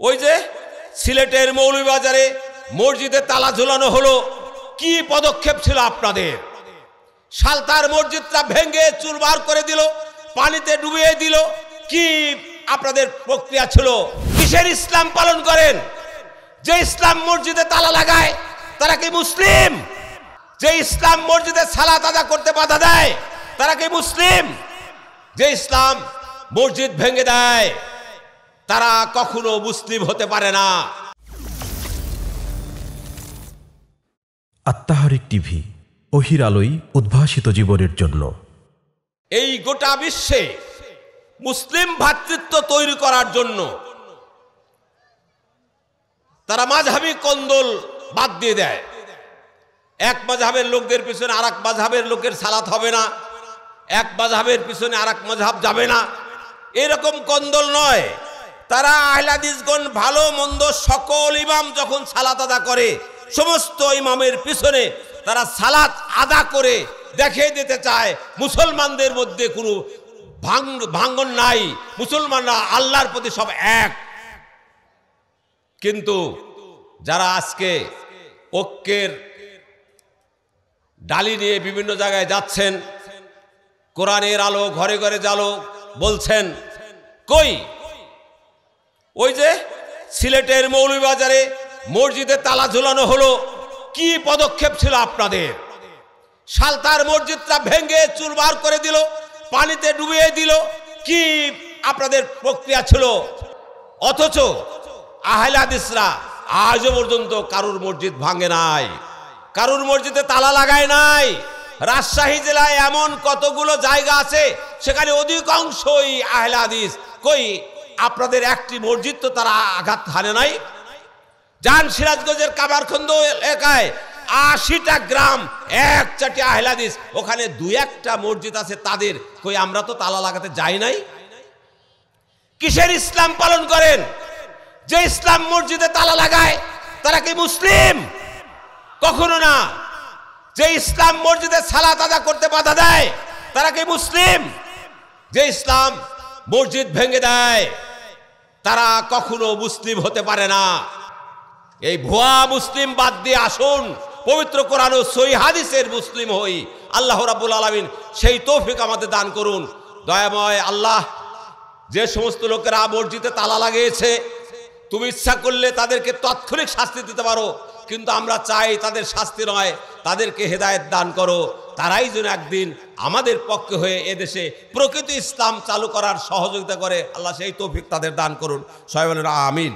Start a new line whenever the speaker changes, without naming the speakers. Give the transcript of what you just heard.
ওই যে সিলেটের মৌলভীবাজারে মসজিদে তালা ঝুলানো হলো, কি পদক্ষেপ ছিল আপনাদের? সালতার মসজিদটা ভেঙে চুরমার করে দিল, পানিতে ডুবিয়ে দিল, কি আপনাদের প্রক্রিয়া ছিল? কিসের ইসলাম পালন করেন? যে ইসলাম মসজিদে তালা লাগায় তারা কি মুসলিম? যে ইসলাম মসজিদে সালাত আদায় করতে বাধা দেয় তারা কি মুসলিম? যে ইসলাম মসজিদ ভেঙে দেয় তারা কখনো মুসলিম হতে পারে না।
আত্মাহারিক টিভি, ওহির আলোয় উদ্ভাসিত জীবনের জন্য।
এই গোটা বিশ্বে মুসলিম ভ্রাতৃত্ব তৈরি করার জন্য তারা মাযহাবী কোন্দল বাদ দিয়ে দেয়। এক মাযহাবের লোকদের পিছনে আর এক মাযহাবের লোকের সালাত হবে না, এক মাযহাবের পিছনে আর এক মাযহাব যাবে না, এরকম কোন্দল নয়। তারা আহলে হাদিসগণ ভালো মন্দ সকল ইমাম যখন সালাত আদা করে, সমস্ত ইমামের পিছনে তারা সালাত আদা করে দেখিয়ে দিতে চায় মুসলমানদের মধ্যে কোনো ভাঙ্গন নাই, মুসলমানরা আল্লাহর প্রতি সব এক। কিন্তু যারা আজকে ঐক্যের ডালি নিয়ে বিভিন্ন জায়গায় যাচ্ছেন, কোরআনের আলো ঘরে ঘরে জালো বলছেন, কই ওই যে সিলেটের মৌলভীবাজারে মসজিদে তালা ঝুলানো হলো, কি পদক্ষেপ ছিল আপনাদের? সালতার মসজিদটা ভেঙে চুরমার করে দিল, পানিতে ডুবিয়ে দিল, কি আপনাদের প্রক্রিয়া ছিল? অথচ আহলে হাদিসরা আজও পর্যন্ত কারুর মসজিদ ভাঙে নাই, কারুর মসজিদে তালা লাগায় নাই। রাজশাহী জেলায় এমন কতগুলো জায়গা আছে সেখানে অধিকাংশই আহলে হাদিস, কই আপনাদের একটি মসজিদ তো তারা আঘাত হানে নাই। যান সিরাজগঞ্জের কামারখন্দ এলাকায় ৮০টা গ্রাম এক চাটি আহলে হাদিস, ওখানে দুই একটা মসজিদ আছে তাদের, কই আমরা তো তালা লাগাতে যাই নাই। কিসের ইসলাম পালন করেন? যে ইসলাম মসজিদে তালা লাগায় তারা কি মুসলিম? কখনো না। যে ইসলাম মসজিদে সালাত আদায় করতে বাধা দেয় তারা কি মুসলিম? যে ইসলাম মসজিদ ভেঙে দেয় তারা কখনো মুসলিম হতে পারে না। এই ভুয়া মুসলিম বাদ দিয়ে আসুন পবিত্র কোরআন ও সহিহ হাদিসের মুসলিম হই। আল্লাহ রাব্বুল আলামিন সেই তৌফিক আমাদের দান করুন। দয়াময় আল্লাহ, যে সমস্ত লোকেরা মসজিদে তালা লাগিয়েছে, তুমি ইচ্ছা করলে তাদেরকে তাৎক্ষণিক শাস্তি দিতে পারো, কিন্তু আমরা চাই তাদের শাস্তি নয়, তাদেরকে হেদায়েত দান করো। তারাই যেন একদিন আমাদের পক্ষে হয়ে এদেশে প্রকৃত ইসলাম চালু করার সহযোগিতা করে। আল্লাহ সেই তৌফিক তাদের দান করুন। সবাই বলেন আমিন।